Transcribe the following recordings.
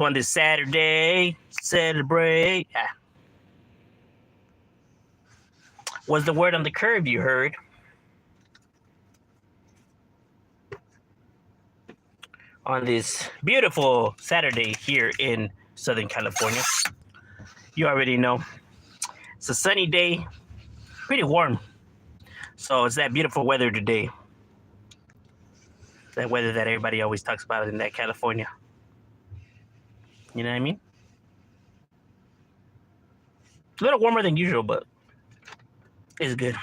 on this Saturday. Celebrate. Was the word on the curve you heard? On this beautiful Saturday here in Southern California. You already know. It's a sunny day, pretty warm. So it's that beautiful weather today. That weather that everybody always talks about in that California. You know what I mean? A little warmer than usual, but it's good.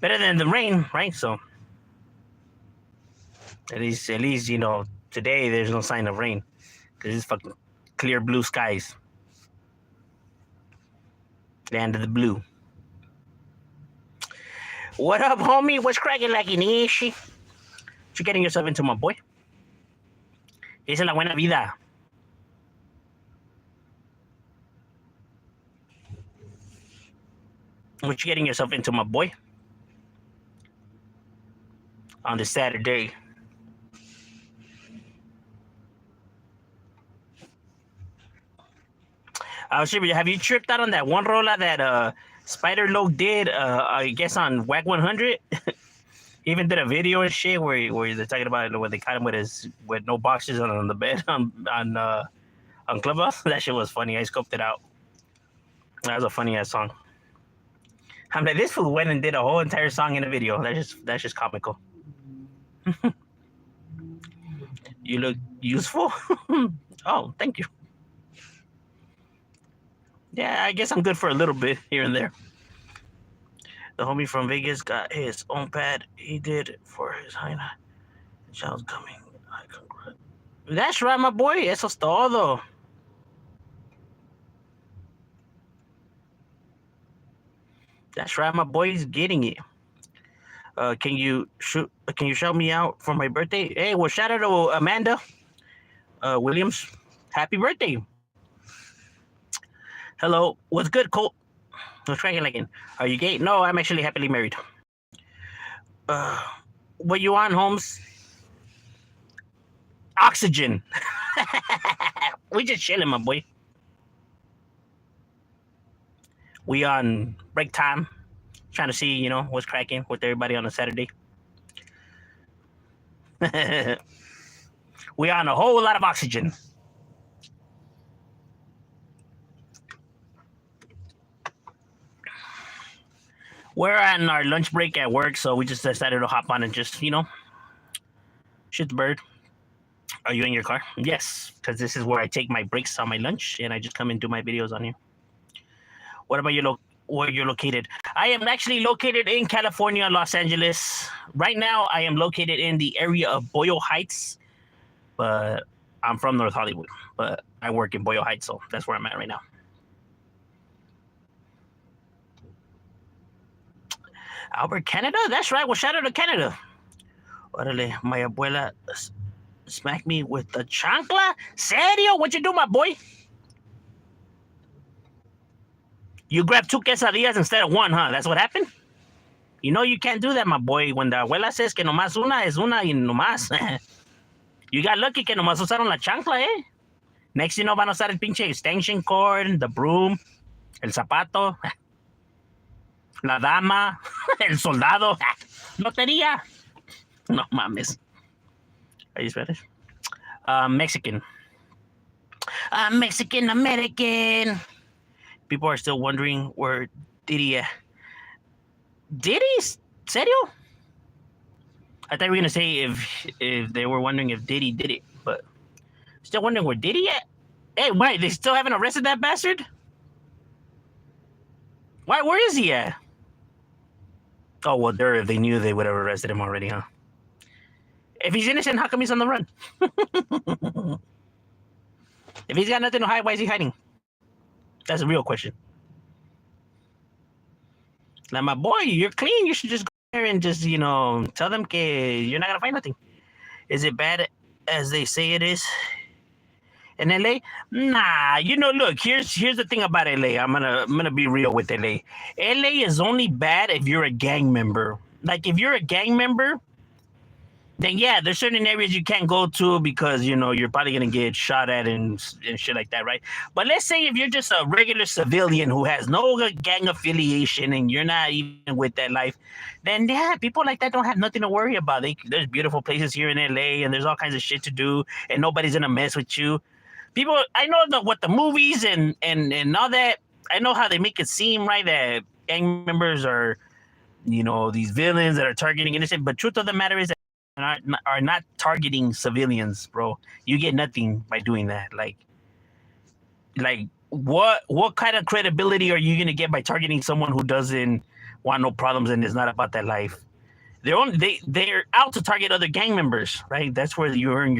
Better than the rain, right? So at least, you know, today there's no sign of rain because it's fucking clear blue skies. Land of the blue. What up, homie? What's cracking like an ishi? What you getting yourself into, my boy? Esa es la buena vida. What you getting yourself into, my boy? On this Saturday. Have you tripped out on that one roller that Spider Loc did? I guess on WAC 100. He even did a video and shit where they're talking about where they caught him with no boxes on the bed on Clubhouse. That shit was funny. I scoped it out. That was a funny ass song. I'm like, this fool went and did a whole entire song in a video. That's just comical. You look useful. Oh, thank you. Yeah, I guess I'm good for a little bit here and there. The homie from Vegas got his own pad. He did for his hyena. The child's coming. I congratulate. That's right, my boy. Eso es todo. That's right, my boy. He's getting it. Can you shout me out for my birthday? Hey, well, shout out to Amanda Williams. Happy birthday. Hello. What's good, Colt? What's cracking again? Are you gay? No, I'm actually happily married. What you on, Holmes? Oxygen. We just chilling, my boy. We on break time. Trying to see, you know, what's cracking with everybody on a Saturday. We on a whole lot of oxygen. We're on our lunch break at work, so we just decided to hop on and just, you know, shoot the bird. Are you in your car? Yes, because this is where I take my breaks on my lunch, and I just come and do my videos on here. What about you? Where you're located? I am actually located in California, Los Angeles. Right now, I am located in the area of Boyle Heights, but I'm from North Hollywood, but I work in Boyle Heights, so that's where I'm at right now. Albert, Canada? That's right. Well, shout out to Canada. Orale, my abuela smacked me with the chancla. Serio? What you do, my boy? You grabbed 2 quesadillas instead of 1, huh? That's what happened? You know you can't do that, my boy. When the abuela says que nomás una es una y nomás. You got lucky que nomás usaron la chancla, eh? Next you know van a usar el pinche extension cord, the broom, el zapato, la dama, el soldado, lotería. No mames. Are you Spanish? Mexican. Mexican American. People are still wondering where Diddy. Diddy? Serio? I thought we were gonna say if they were wondering if Diddy did it, but still wondering where Diddy at? Hey, wait, they still haven't arrested that bastard? Why? Where is he at? Oh well, if they knew, they would have arrested him already, huh? If he's innocent, how come he's on the run? If he's got nothing to hide, why is he hiding? That's a real question. Like, my boy, you're clean. You should just go there and just, you know, tell them que you're not going to find nothing. Is it bad as they say it is in LA? Nah, you know, look, here's the thing about LA. I'm gonna be real with LA. LA is only bad if you're a gang member. Like, if you're a gang member, then yeah, there's certain areas you can't go to because you're probably gonna get shot at and shit like that, right? But let's say if you're just a regular civilian who has no gang affiliation and you're not even with that life, then yeah, people like that don't have nothing to worry about. There's beautiful places here in LA and there's all kinds of shit to do and nobody's gonna mess with you. People, I know what the movies and all that. I know how they make it seem right that gang members are these villains that are targeting innocent. But truth of the matter is that are not targeting civilians, bro. You get nothing by doing that. Like what kind of credibility are you gonna get by targeting someone who doesn't want no problems and is not about that life? They're out to target other gang members, right? That's where you earn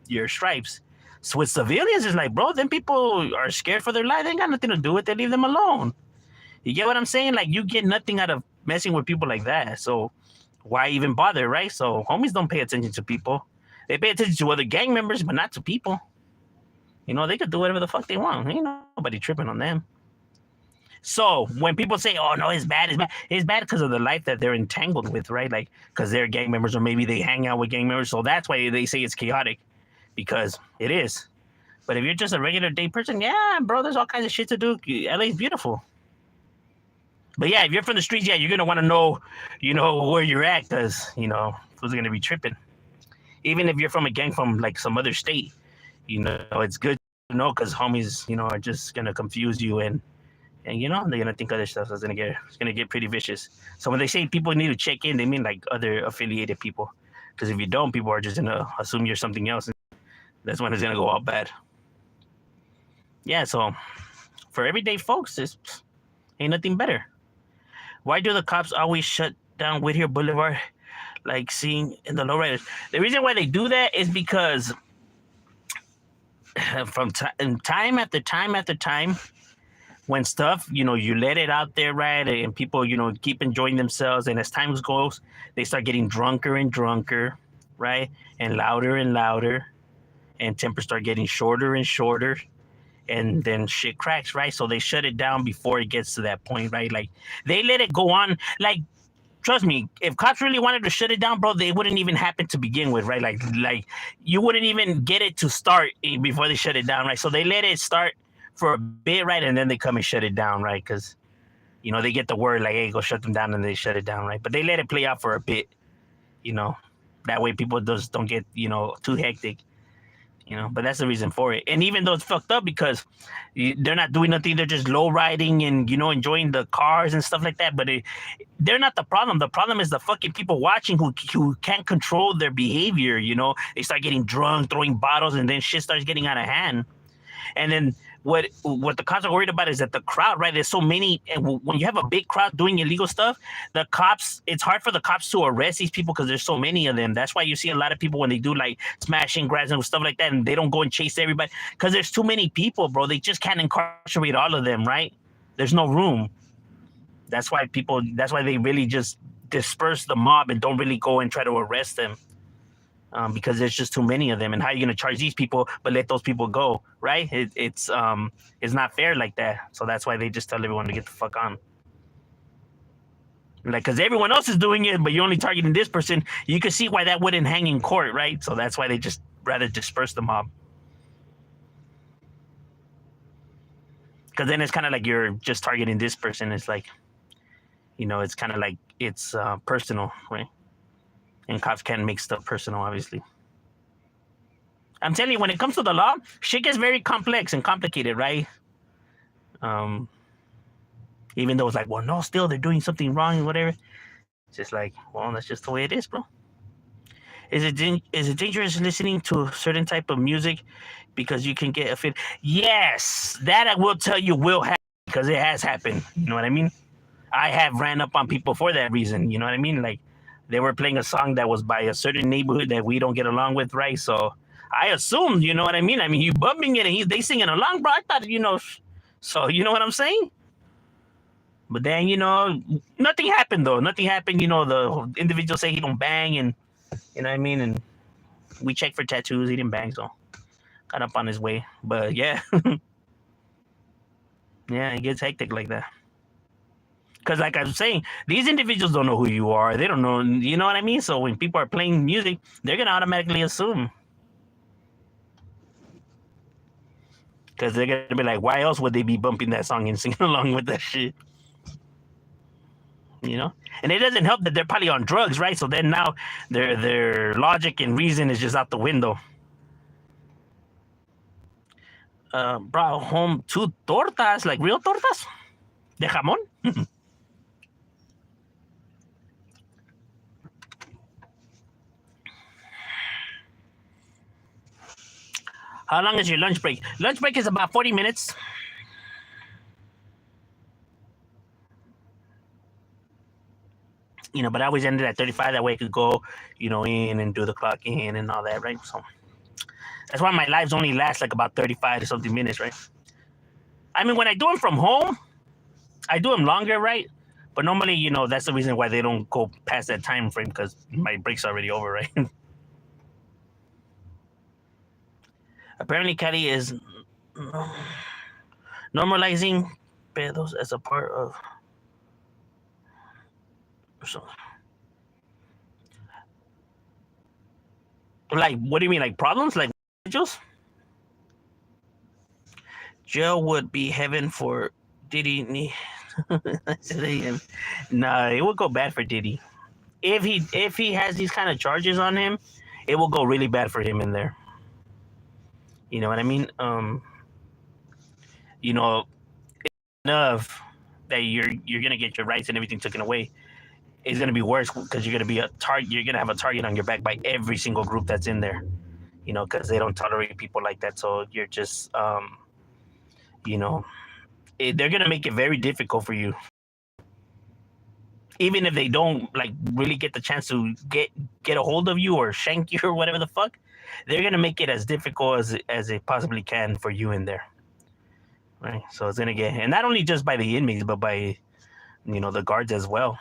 your stripes. So with civilians, it's like, bro, then people are scared for their life. They ain't got nothing to do with it. Leave them alone. You get what I'm saying? Like, you get nothing out of messing with people like that. So why even bother, right? So homies don't pay attention to people. They pay attention to other gang members, but not to people. They could do whatever the fuck they want. Ain't nobody tripping on them. So when people say, "Oh no, it's bad," it's bad because of the life that they're entangled with, right? Like because they're gang members, or maybe they hang out with gang members. So that's why they say it's chaotic, because it is. But if you're just a regular day person, yeah, bro, there's all kinds of shit to do. LA's beautiful. But yeah, if you're from the streets, yeah, you're gonna want to know, where you're at, because who's gonna be tripping. Even if you're from a gang from like some other state, it's good to know because homies, are just gonna confuse you and they're gonna think other stuff. So it's gonna get pretty vicious. So when they say people need to check in, they mean like other affiliated people. Because if you don't, people are just gonna assume you're something else. And that's when it's gonna go all bad. Yeah. So for everyday folks, this ain't nothing better. Why do the cops always shut down Whittier Boulevard, like seeing in the lowriders? The reason why they do that is because from time after time after time, when stuff, you let it out there, right, and people, keep enjoying themselves, and as time goes, they start getting drunker and drunker, right, and louder, and tempers start getting shorter and shorter, and then shit cracks, right? So they shut it down before it gets to that point, right? Like they let it go on. Like, trust me, if cops really wanted to shut it down, bro, they wouldn't even happen to begin with, right? Like you wouldn't even get it to start before they shut it down, right? So they let it start for a bit, right, and then they come and shut it down, right? Because they get the word like, hey, go shut them down, and they shut it down, right? But they let it play out for a bit, that way people just don't get too hectic. But that's the reason for it. And even though it's fucked up because they're not doing nothing, they're just low riding and enjoying the cars and stuff like that. But they're not the problem. The problem is the fucking people watching who can't control their behavior. They start getting drunk, throwing bottles, and then shit starts getting out of hand. And then what the cops are worried about is that the crowd, right? There's so many, and when you have a big crowd doing illegal stuff, the cops, it's hard for the cops to arrest these people because there's so many of them. That's why you see a lot of people when they do like smashing, grabs and stuff like that, and they don't go and chase everybody because there's too many people, bro. They just can't incarcerate all of them, right? There's no room. That's why they really just disperse the mob and don't really go and try to arrest them. Because there's just too many of them, and how are you going to charge these people but let those people go, right? It's not fair like that. So that's why they just tell everyone to get the fuck on. Like, because everyone else is doing it, but you're only targeting this person. You can see why that wouldn't hang in court, right? So that's why they just rather disperse the mob. Because then it's kind of like you're just targeting this person. It's like, it's kind of like it's personal, right? And cops can't make stuff personal, obviously. I'm telling you, when it comes to the law, shit gets very complex and complicated, right? Even though it's like, well, no, still they're doing something wrong and whatever. It's just like, well, that's just the way it is, bro. Is it dangerous listening to a certain type of music because you can get offended? Yes, that I will tell you will happen because it has happened. You know what I mean? I have ran up on people for that reason. You know what I mean? Like, they were playing a song that was by a certain neighborhood that we don't get along with, right? So I assumed, you know what I mean? I mean, you bumping it and they singing along, bro. I thought, so you know what I'm saying? But then, nothing happened, though. Nothing happened. The individual say he don't bang, and you know what I mean? And we checked for tattoos. He didn't bang, so got up on his way. But yeah. Yeah, it gets hectic like that. Because, like I'm saying, these individuals don't know who you are. They don't know, you know what I mean? So when people are playing music, they're gonna automatically assume. Because they're gonna be like, why else would they be bumping that song and singing along with that shit? You know, and it doesn't help that they're probably on drugs, right? So then now their logic and reason is just out the window. Brought home 2 tortas, like real tortas de jamón. How long is your lunch break? Lunch break is about 40 minutes. You know, but I always ended at 35. That way I could go, you know, in and do the clock in and all that, right? So that's why my lives only last like about 35 to something minutes, right? I mean, when I do them from home, I do them longer, right? But normally, you know, that's the reason why they don't go past that time frame because my break's already over, right? Apparently, Cali is normalizing pedos as a part of. So, like, what do you mean, like problems, like individuals? Jail would be heaven for Diddy. Nah, it would go bad for Diddy if he has these kind of charges on him. It will go really bad for him in there. You know what I mean? You know, enough that you're gonna get your rights and everything taken away. It's gonna be worse because you're gonna be a target. You're gonna have a target on your back by every single group that's in there. You know, because they don't tolerate people like that. So you're just, you know, they're gonna make it very difficult for you. Even if they don't like really get the chance to get a hold of you or shank you or whatever the fuck, they're gonna make it as difficult as it possibly can for you in there. Right. So it's gonna get, and not only just by the inmates, but by, you know, the guards as well.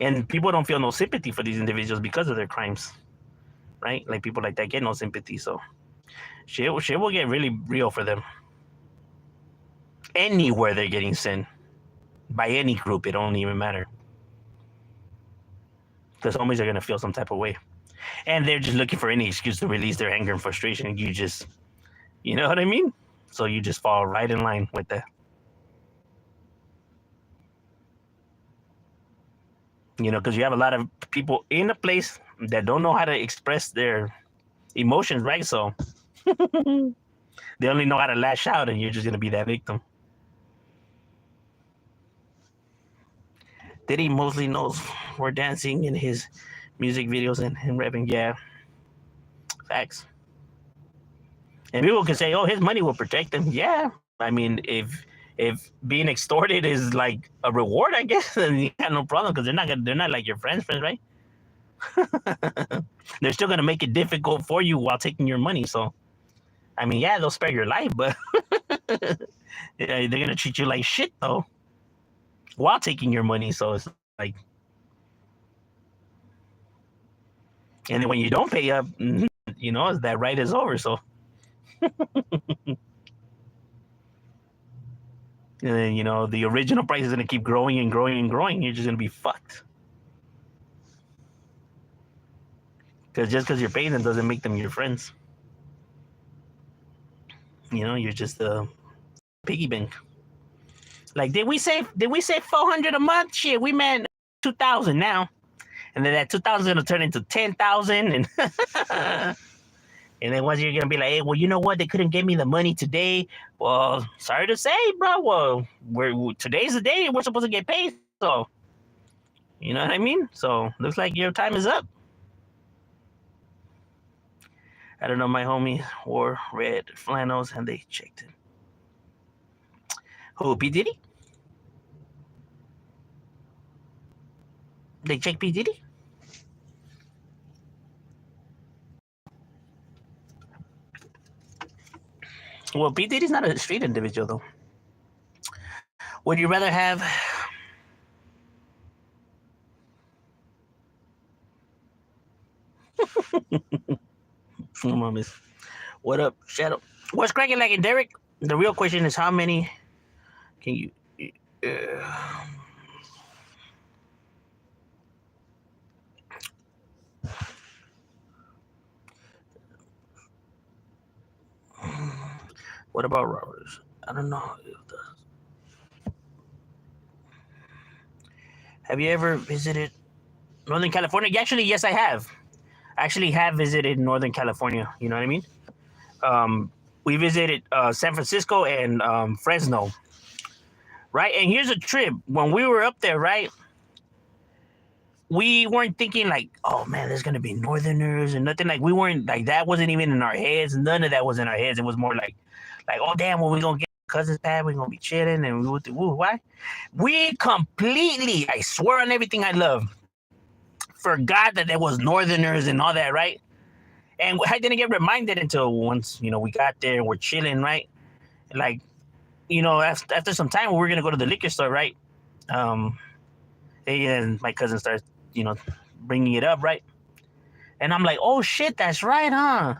And people don't feel no sympathy for these individuals because of their crimes, right? Like people like that get no sympathy. So shit will get really real for them. Anywhere they're getting sent by any group, it don't even matter. Because homies are gonna feel some type of way, and they're just looking for any excuse to release their anger and frustration. And you just, you know what I mean? So you just fall right in line with that. You know, because you have a lot of people in a place that don't know how to express their emotions, right? So they only know how to lash out, and you're just gonna be that victim. Diddy mostly knows we're dancing in his music videos and rapping. Yeah, facts. And people can say, "Oh, his money will protect him." Yeah, I mean, if being extorted is like a reward, I guess, then you got no problem because they're not like your friends, right? They're still gonna make it difficult for you while taking your money. So, I mean, yeah, they'll spare your life, but they're gonna treat you like shit though while taking your money. So it's like, and then when you don't pay up, you know, that right is over. So. And then, you know, the original price is going to keep growing and growing and growing. You're just going to be fucked. Because just because you're paying them doesn't make them your friends. You know, you're just a piggy bank. Like, did we say 400 a month? Shit, we meant 2,000 now. And then that 2,000 is going to turn into 10,000. And and then once you're going to be like, hey, well, you know what? They couldn't give me the money today. Well, sorry to say, bro. Well, today's the day we're supposed to get paid. So, you know what I mean? So, looks like your time is up. I don't know. My homie wore red flannels and they checked it. Who, P. Diddy? They checked P. Diddy? Well, P. Diddy's not a street individual, though. Would you rather have... What up, Shadow? What's cracking like in Derek? The real question is how many can you Uh, what about robbers? I don't know. Have you ever visited Northern California? Actually, yes, I have. I actually have visited Northern California. You know what I mean? Um, we visited San Francisco and Fresno, right? And here's a trip. When we were up there, right? We weren't thinking like, oh man, there's gonna be Northerners and nothing. Like we weren't like that. Wasn't even in our heads. None of that was in our heads. It was more like, oh damn, when we gonna get cousins back, we're gonna be chilling and we would do why? We completely, I swear on everything I love, forgot that there was Northerners and all that, right? And I didn't get reminded until once we got there and we're chilling, right? Like after some time we were gonna go to the liquor store, right? They and my cousin starts bringing it up, right? And I'm like, oh shit, that's right, huh?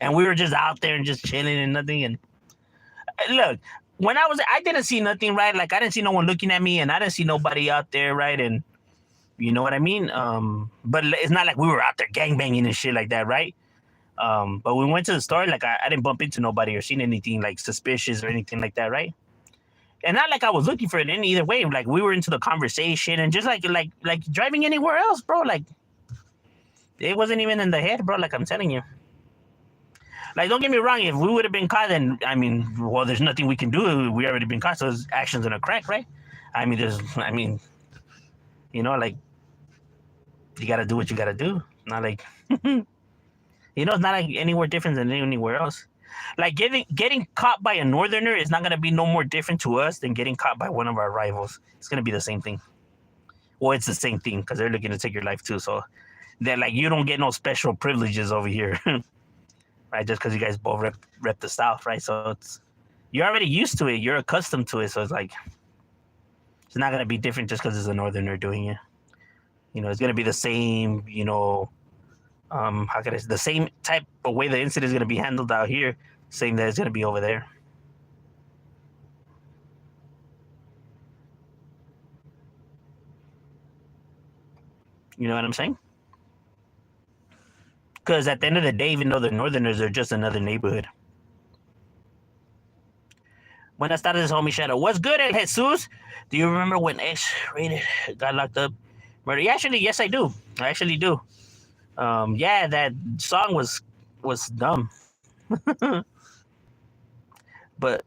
And we were just out there and just chilling and nothing. And look, when I didn't see nothing, right? Like I didn't see no one looking at me, and I didn't see nobody out there, right? And you know what I mean? But it's not like we were out there gangbanging and shit like that, right? But we went to the store, like I didn't bump into nobody or seen anything like suspicious or anything like that, right? And not like I was looking for it in either way. Like we were into the conversation and just like driving anywhere else, bro. Like it wasn't even in the head, bro. Like I'm telling you. Like don't get me wrong, if we would have been caught, then I mean, well, there's nothing we can do. We already been caught, so his action's gonna crack, right? I mean, like you gotta do what you gotta do. Not like it's not like anywhere different than anywhere else. Like getting caught by a Northerner is not gonna be no more different to us than getting caught by one of our rivals. It's gonna be the same thing. Well, it's the same thing because they're looking to take your life too. So they're like, you don't get no special privileges over here, right? Just because you guys both rep the South, right? So you're already used to it. You're accustomed to it. So it's like it's not gonna be different just because it's a Northerner doing it. It's gonna be the same. The same type of way the incident is gonna be handled out here, same that it's gonna be over there. You know what I'm saying? Because at the end of the day, even though the Northerners are just another neighborhood. When I started this homie Shadow, what's good at Jesus? Do you remember when X-rated got locked up? Murder? Yeah, actually, yes, I do. I actually do. Yeah, that song was dumb. But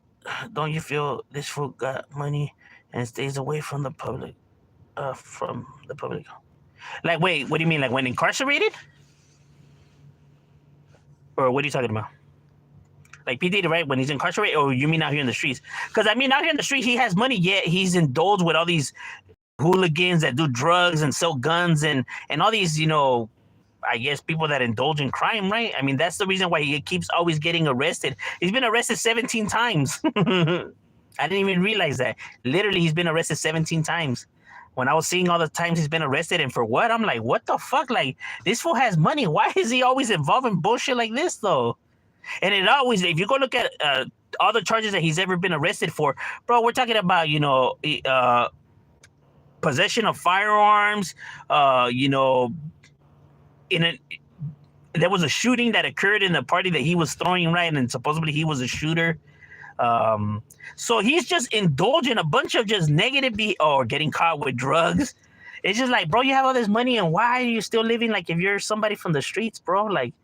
don't you feel this fool got money and stays away from the public? Like, wait, what do you mean? Like when incarcerated? Or what are you talking about? Like P. Diddy, right? When he's incarcerated? Or you mean out here in the streets? Because I mean, out here in the streets, he has money, yet he's indulged with all these hooligans that do drugs and sell guns and all these, I guess people that indulge in crime, right? I mean, that's the reason why he keeps always getting arrested. He's been arrested 17 times. I didn't even realize that. Literally, he's been arrested 17 times. When I was seeing all the times he's been arrested and for what, I'm like, what the fuck? Like, this fool has money. Why is he always involved in bullshit like this, though? And it always, if you go look at all the charges that he's ever been arrested for, bro, we're talking about, possession of firearms, there was a shooting that occurred in the party that he was throwing, right? And supposedly he was a shooter. So he's just indulging a bunch of just negative or getting caught with drugs. It's just like, bro, you have all this money and why are you still living like if you're somebody from the streets, bro? Like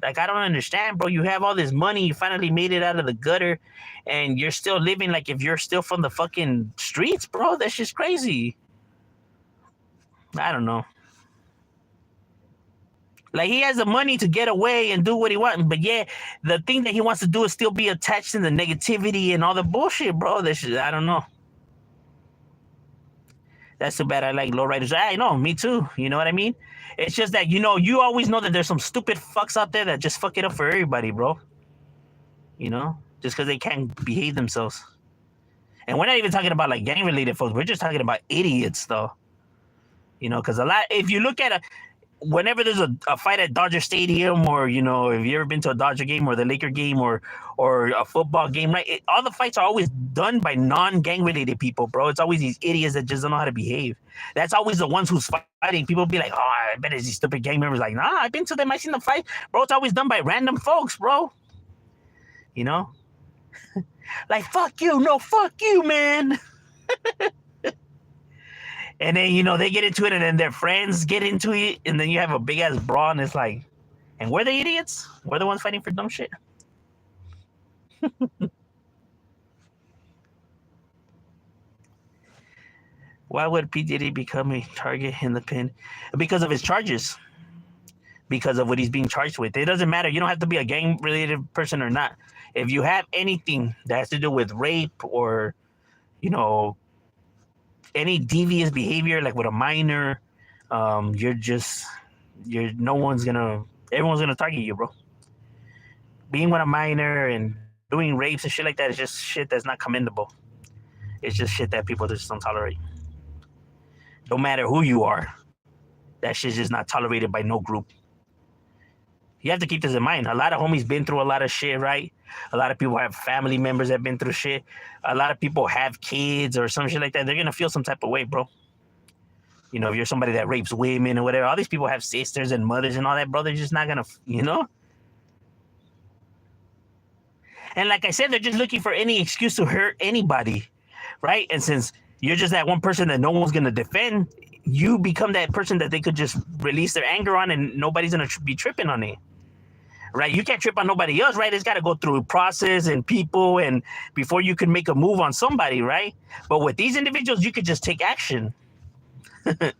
I don't understand, bro. You have all this money, you finally made it out of the gutter, and you're still living like if you're still from the fucking streets, bro. That's just crazy. I don't know. Like he has the money to get away and do what he wants, but yeah, the thing that he wants to do is still be attached to the negativity and all the bullshit, bro. This is, I don't know. That's too bad. I like lowriders. I know, me too. You know what I mean? It's just that you always know that there's some stupid fucks out there that just fuck it up for everybody, bro. Just because they can't behave themselves. And we're not even talking about like gang-related folks. We're just talking about idiots, though. Because if you look at whenever there's a fight at Dodger Stadium, or if you ever been to a Dodger game or the Laker game or a football game, right? All the fights are always done by non-gang related people, bro. It's always these idiots that just don't know how to behave. That's always the ones who's fighting. People be like, "Oh, I bet it's these stupid gang members." Like, nah, I've been to them. I seen them fight, bro. It's always done by random folks, bro. Like, fuck you, no, fuck you, man. And then, they get into it, and then their friends get into it, and then you have a big-ass brawl, and it's like, and we're the idiots? We're the ones fighting for dumb shit? Why would P. Diddy become a target in the pen? Because of his charges. Because of what he's being charged with. It doesn't matter. You don't have to be a gang-related person or not. If you have anything that has to do with rape or, any devious behavior, like with a minor, everyone's gonna target you, bro. Being with a minor and doing rapes and shit like that is just shit that's not commendable. It's just shit that people just don't tolerate. No matter who you are, that shit's just not tolerated by no group. You have to keep this in mind. A lot of homies been through a lot of shit, right? A lot of people have family members that have been through shit. A lot of people have kids or some shit like that. They're going to feel some type of way, bro. If you're somebody that rapes women or whatever, all these people have sisters and mothers and all that, bro. They're just not going to, And like I said, they're just looking for any excuse to hurt anybody, right? And since you're just that one person that no one's going to defend, you become that person that they could just release their anger on, and nobody's going to be tripping on it. Right? You can't trip on nobody else, right? It's got to go through a process and people, and before you can make a move on somebody, right? But with these individuals, you could just take action. And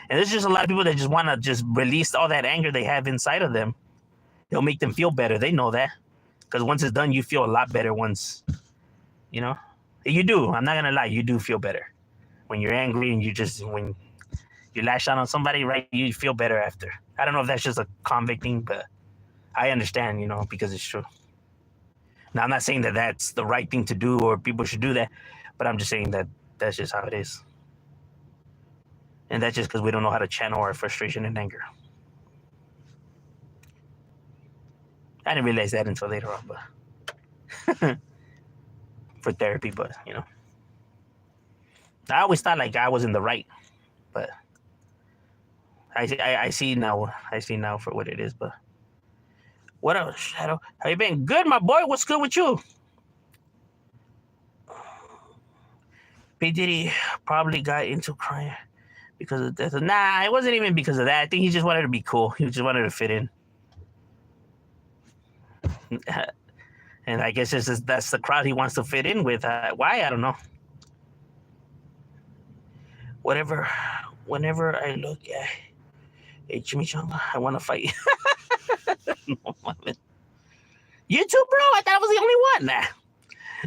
there's just a lot of people that just want to just release all that anger they have inside of them. It'll make them feel better. They know that. Because once it's done, you feel a lot better once, You do. I'm not going to lie. You do feel better. When you're angry and when you lash out on somebody, right, you feel better after. I don't know if that's just a convict thing, but I understand, because it's true. Now, I'm not saying that that's the right thing to do or people should do that, but I'm just saying that that's just how it is. And that's just because we don't know how to channel our frustration and anger. I didn't realize that until later on, but for therapy, but, I always thought like I was in the right, but I see now. I see now for what it is, but. What else, Shadow? How you been? Good, my boy. What's good with you? P. Diddy probably got into crying because of death. Nah, it wasn't even because of that. I think he just wanted to be cool. He just wanted to fit in. And I guess that's the crowd he wants to fit in with. Why? I don't know. Whenever I look at a chimichanga, I want to fight. No, you too, bro? I thought I was the only one. Nah,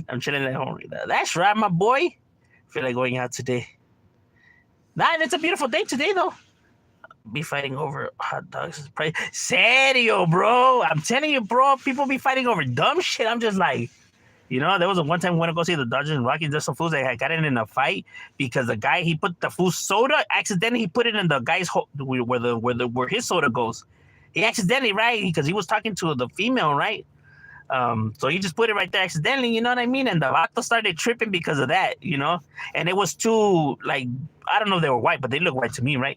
I'm chilling at home. That's right, my boy. Feel like going out today. Nah, it's a beautiful day today, though. Be fighting over hot dogs. Serio, bro. I'm telling you, bro. People be fighting over dumb shit. I'm just like, there was one time we went to go see the Dodgers and Rockies. There's some fools that had gotten in a fight because the guy, he put the fool's soda, accidentally he put it in the guy's where his soda goes. He accidentally, right? Because he was talking to the female, right? So he just put it right there accidentally, you know what I mean? And the vato started tripping because of that, And it was two, like, I don't know if they were white, but they look white to me, right?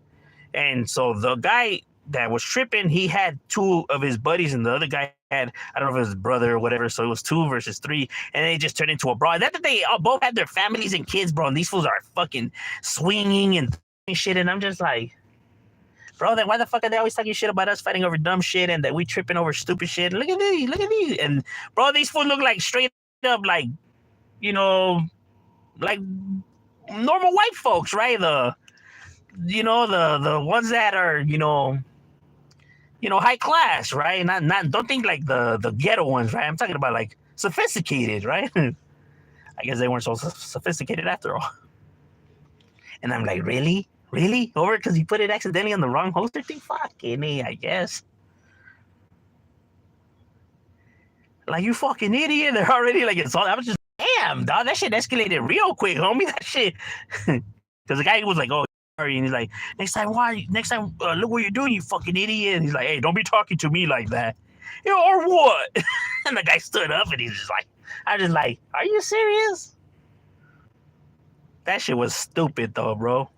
And so the guy that was tripping, he had two of his buddies, and the other guy had, I don't know if it was his brother or whatever, so it was 2 versus 3, and they just turned into a brawl. That they all both had their families and kids, bro, and these fools are fucking swinging and shit, and I'm just like, bro, then why the fuck are they always talking shit about us fighting over dumb shit and that we tripping over stupid shit? Look at these. And, bro, these fools look like straight up like, like normal white folks, right? The ones that are, high class, right? Not don't think like the ghetto ones, right? I'm talking about like sophisticated, right? I guess they weren't so sophisticated after all. And I'm like, really? Over because he put it accidentally on the wrong holster thing? Fucking me, I guess. Like, you fucking idiot. They're already like insulted. I was just, damn, dog, that shit escalated real quick, homie. That shit. Because the guy was like, oh, and he's like, next time, look what you're doing, you fucking idiot. And he's like, hey, don't be talking to me like that. Or what? And the guy stood up and he's just like, I just like, are you serious? That shit was stupid though, bro.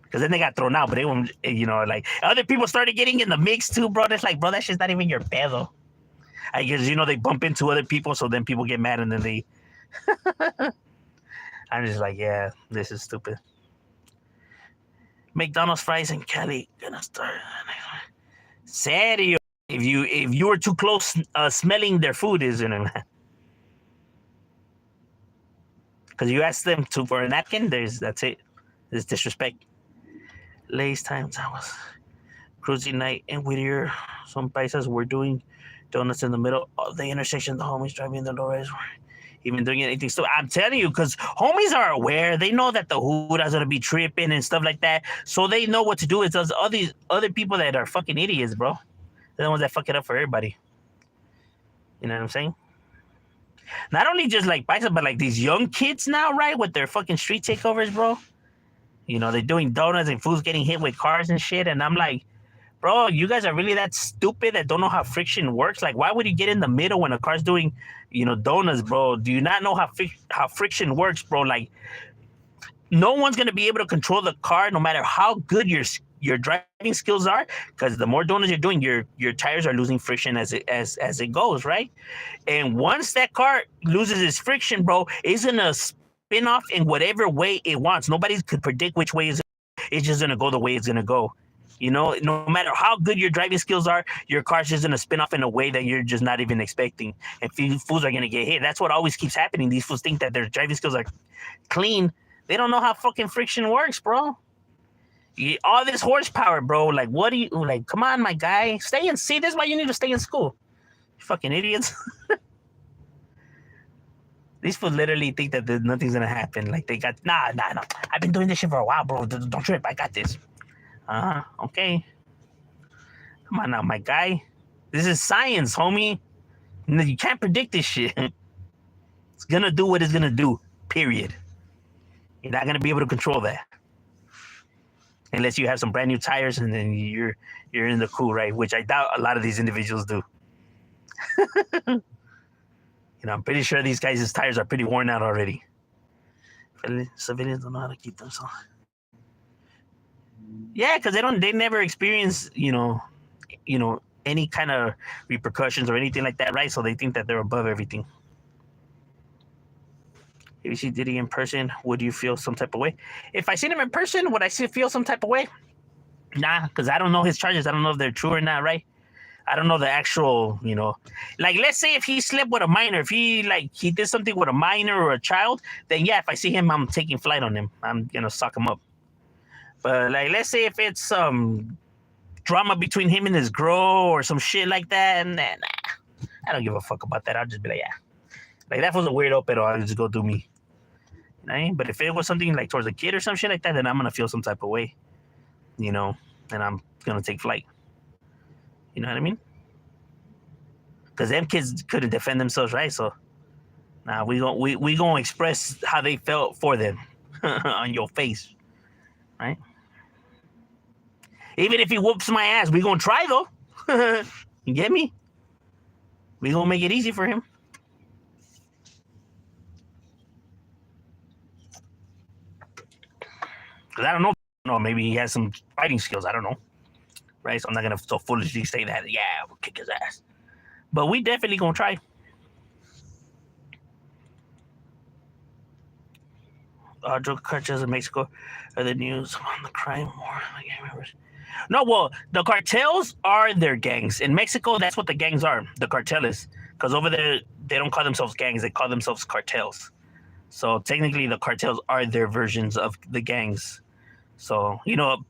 Because then they got thrown out, but they were, like other people started getting in the mix too, bro. That's like, bro, that shit's not even your pedo. I guess, they bump into other people, so then people get mad and then they. I'm just like, yeah, this is stupid. McDonald's fries in Cali gonna start. Serio. If you were too close smelling their food, isn't it? Because you asked them for a napkin, that's it. There's disrespect. Lay's times I was cruising night in Whittier. Some paisas were doing donuts in the middle of the intersection. The homies driving the lorries were even doing anything. So I'm telling you, because homies are aware. They know that the hood is gonna be tripping and stuff like that. So they know what to do. It's those other people that are fucking idiots, bro. They're the ones that fuck it up for everybody. You know what I'm saying? Not only just like paisa, but like these young kids now, right? With their fucking street takeovers, bro. They're doing donuts and fools getting hit with cars and shit. And I'm like, bro, you guys are really that stupid that don't know how friction works? Like, why would you get in the middle when a car's doing, donuts, bro? Do you not know how friction works, bro? Like, no one's going to be able to control the car no matter how good your driving skills are, because the more donuts you're doing, your tires are losing friction as it goes, right? And once that car loses its friction, bro, it's going to spin off in whatever way it wants. Nobody could predict which way it's just going to go the way it's going to go. No matter how good your driving skills are, your car's just going to spin off in a way that you're just not even expecting. And fools are going to get hit. That's what always keeps happening. These fools think that their driving skills are clean. They don't know how fucking friction works, bro. All this horsepower, bro. Like, what do you, like, come on, my guy. Stay in, see, this is why you need to stay in school. You fucking idiots. These fools literally think that nothing's going to happen. Like, they got, nah. I've been doing this shit for a while, bro. Don't trip. I got this. Okay. Come on now, my guy. This is science, homie. You can't predict this shit. It's gonna do what it's gonna do, period. You're not gonna be able to control that. Unless you have some brand new tires and then you're in the cool, right? Which I doubt a lot of these individuals do. I'm pretty sure these guys' tires are pretty worn out already. Civilians don't know how to keep themselves. Yeah, because they never experience, any kind of repercussions or anything like that, right? So they think that they're above everything. If you see Diddy in person, would you feel some type of way? If I seen him in person, would I feel some type of way? Nah, because I don't know his charges. I don't know if they're true or not, right? I don't know the actual, like, let's say if he slept with a minor, if he did something with a minor or a child, then yeah, if I see him, I'm taking flight on him. I'm gonna suck him up. But like, let's say if it's some drama between him and his girl or some shit like that, and then I don't give a fuck about that. I'll just be like, yeah, like that was a weirdo, pero I'll just go do me. But if it was something like towards a kid or some shit like that, then I'm gonna feel some type of way, and I'm gonna take flight. You know what I mean? Because them kids couldn't defend themselves, right? So now we gonna express how they felt for them on your face, right? Even if he whoops my ass, we gonna try though. You get me? We gonna make it easy for him. Cause I don't know. No, maybe he has some fighting skills. I don't know. Right? So I'm not gonna so foolishly say that. Yeah, we'll kick his ass. But we definitely gonna try. Drug cartels in Mexico are the news on the crime war. I can't remember. No, well, the cartels are their gangs. In Mexico, that's what the gangs are, the cartels. Because over there, they don't call themselves gangs, they call themselves cartels. So technically, the cartels are their versions of the gangs. So,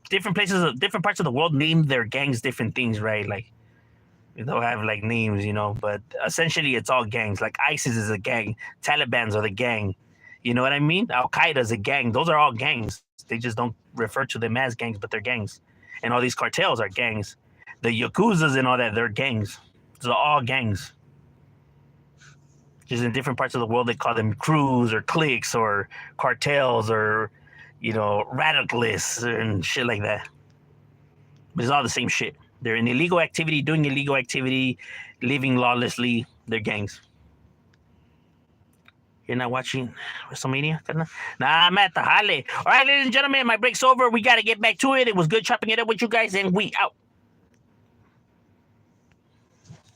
different parts of the world name their gangs different things, right? Like, they'll have like names, but essentially it's all gangs. Like ISIS is a gang, Taliban's are the gang. You know what I mean? Al-Qaeda is a gang. Those are all gangs. They just don't refer to them as gangs, but they're gangs. And all these cartels are gangs. The Yakuzas and all that, they're gangs. Those are all gangs. Just in different parts of the world, they call them crews or cliques or cartels or, radicalists and shit like that. But it's all the same shit. They're in illegal activity, doing illegal activity, living lawlessly. They're gangs. You're not watching WrestleMania? Nah, I'm at the Halle. All right, ladies and gentlemen, my break's over. We got to get back to it. It was good chopping it up with you guys, and we out.